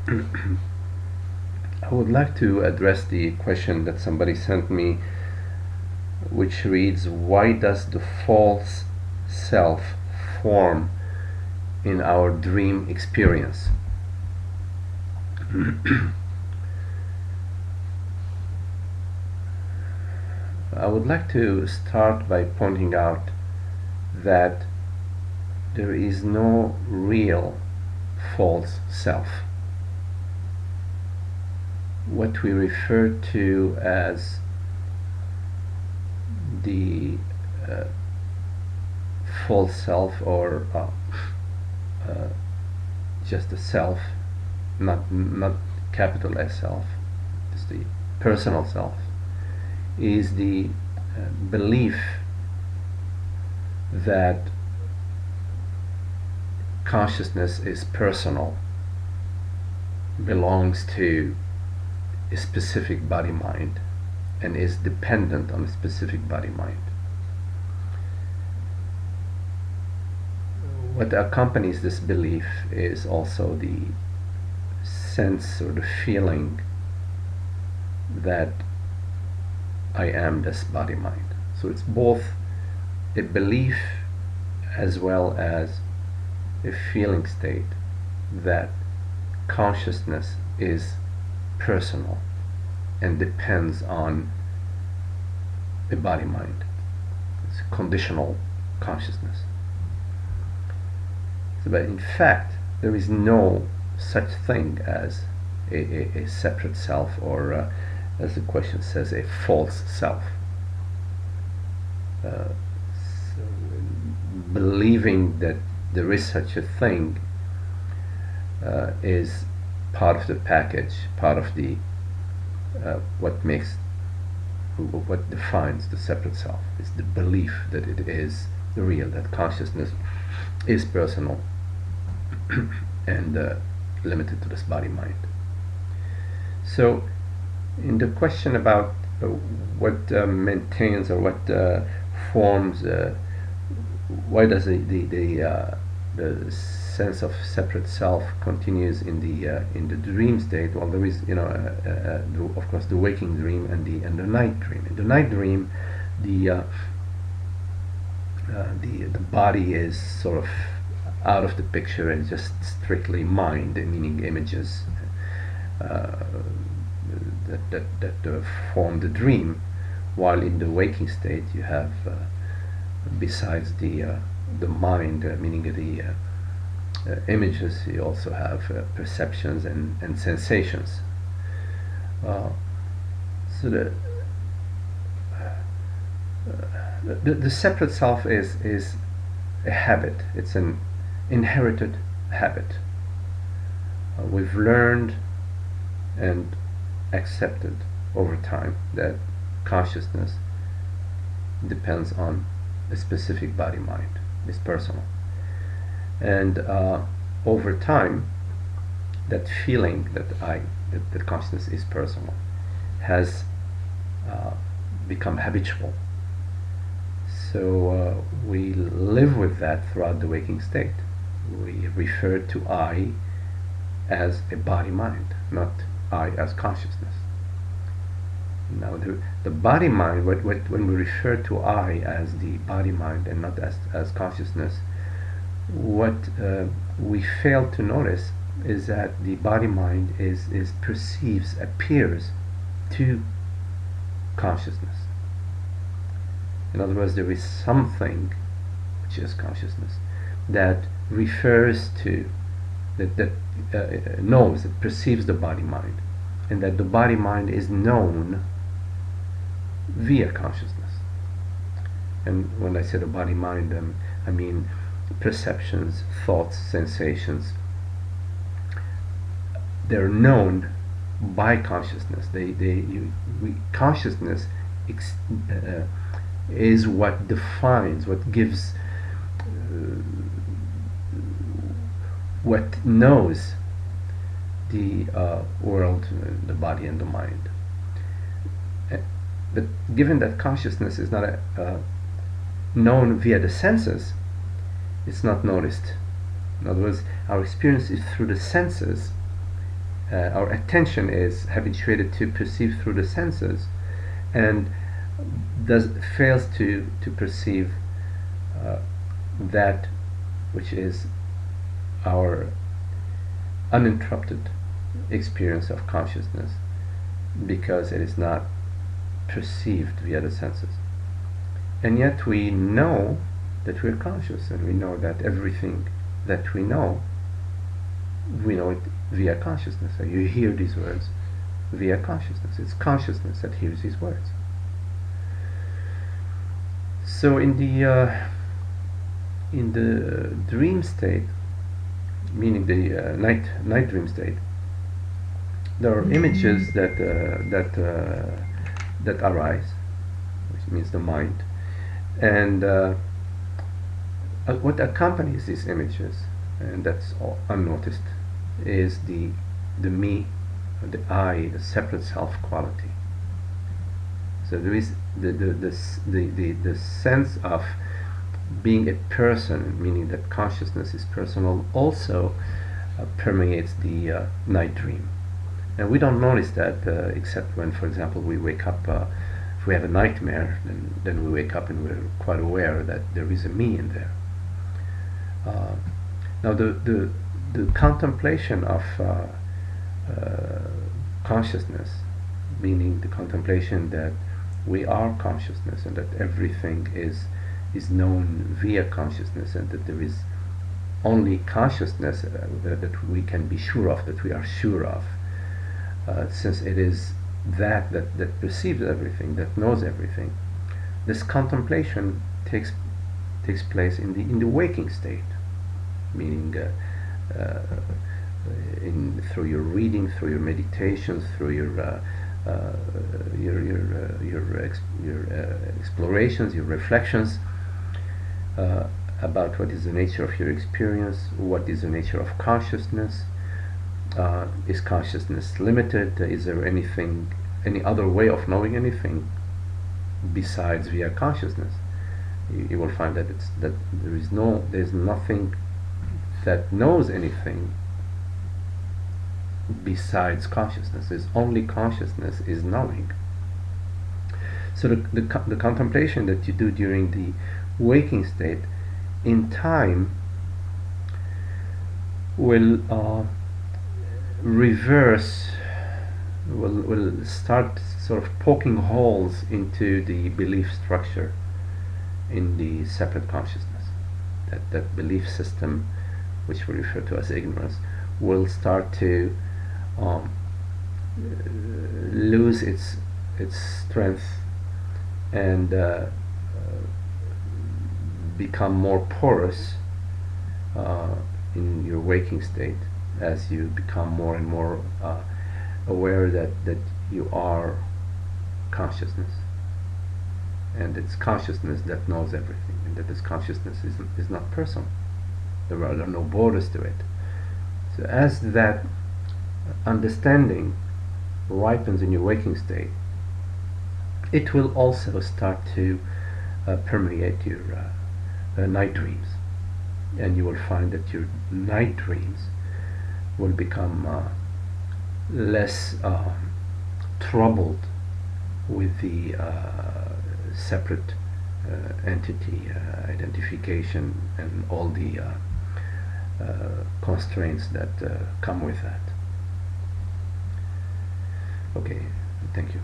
I would like to address the question that somebody sent me, which reads, why does the false self form in our dream experience? I would like to start by pointing out that there is no real false self. What we refer to as the false self, or just the self, not capital S self, it's the personal self, is the belief that consciousness is personal, belongs to a specific body-mind, and is dependent on a specific body-mind. What accompanies this belief is also the sense or the feeling that I am this body-mind. So it's both a belief as well as a feeling state that consciousness is personal and depends on a body-mind. It's a conditional consciousness. So, but in fact, there is no such thing as a separate self, or as the question says, a false self. So believing that there is such a thing is part of the package, part of the what defines the separate self. Is the belief that it is real, that consciousness is personal and limited to this body-mind. So in the question about what maintains, or what forms, why does the sense of separate self continues in the dream state? Well, there is, of course, the waking dream and the night dream. In the night dream, the body is sort of out of the picture and just strictly mind, meaning images that form the dream, while in the waking state you have, besides the mind, meaning the images, you also have perceptions and sensations. So the separate self is a habit. It's an inherited habit. We've learned and accepted over time that consciousness depends on a specific body-mind, is personal. And over time, that feeling that consciousness is personal has become habitual. So we live with that throughout the waking state. We refer to I as a body-mind, not I as consciousness. Now the body-mind, when we refer to I as the body-mind and not as consciousness, what we fail to notice is that the body-mind appears to consciousness. In other words, there is something, which is consciousness, that refers to, that knows, that perceives the body-mind, and that the body-mind is known via consciousness. And when I say the body-mind, I mean perceptions, thoughts, sensations. They're known by consciousness. Consciousness is what defines, what gives, what knows the world, the body and the mind. But given that consciousness is not known via the senses, it's not noticed. In other words, our experience is through the senses, our attention is habituated to perceive through the senses, and fails to perceive that which is our uninterrupted experience of consciousness, because it is not perceived via the senses. And yet we know that we're conscious, and we know that everything that we know it via consciousness. So you hear these words via consciousness. It's consciousness that hears these words. So in the dream state, meaning the night dream state, there are images that arise, which means the mind, and what accompanies these images, and that's all unnoticed, is the me, the I, the separate self quality. So there is the sense of being a person, meaning that consciousness is personal, also permeates the night dream. And we don't notice that except when, for example, we wake up. If we have a nightmare, then we wake up and we're quite aware that there is a me in there. Now the contemplation of consciousness, meaning the contemplation that we are consciousness and that everything is known via consciousness, and that there is only consciousness that we can be sure of, that we are sure of, since it is that perceives everything, that knows everything. This contemplation takes place in the waking state, meaning through your reading, through your meditations, through your explorations, your reflections about what is the nature of your experience, what is the nature of consciousness. Is consciousness limited? Is there any other way of knowing anything besides via consciousness? You will find that there's nothing that knows anything besides consciousness. There's only consciousness is knowing. So the contemplation that you do during the waking state, in time, will reverse, will start sort of poking holes into the belief structure in the separate consciousness. That belief system, which we refer to as ignorance, will start to lose its strength and become more porous in your waking state, as you become more and more aware that you are consciousness, and it's consciousness that knows everything, and that this consciousness is not personal. There are no borders to it. So as that understanding ripens in your waking state, it will also start to permeate your night dreams, and you will find that your night dreams will become less troubled with the separate entity identification and all the constraints that come with that. Okay, thank you.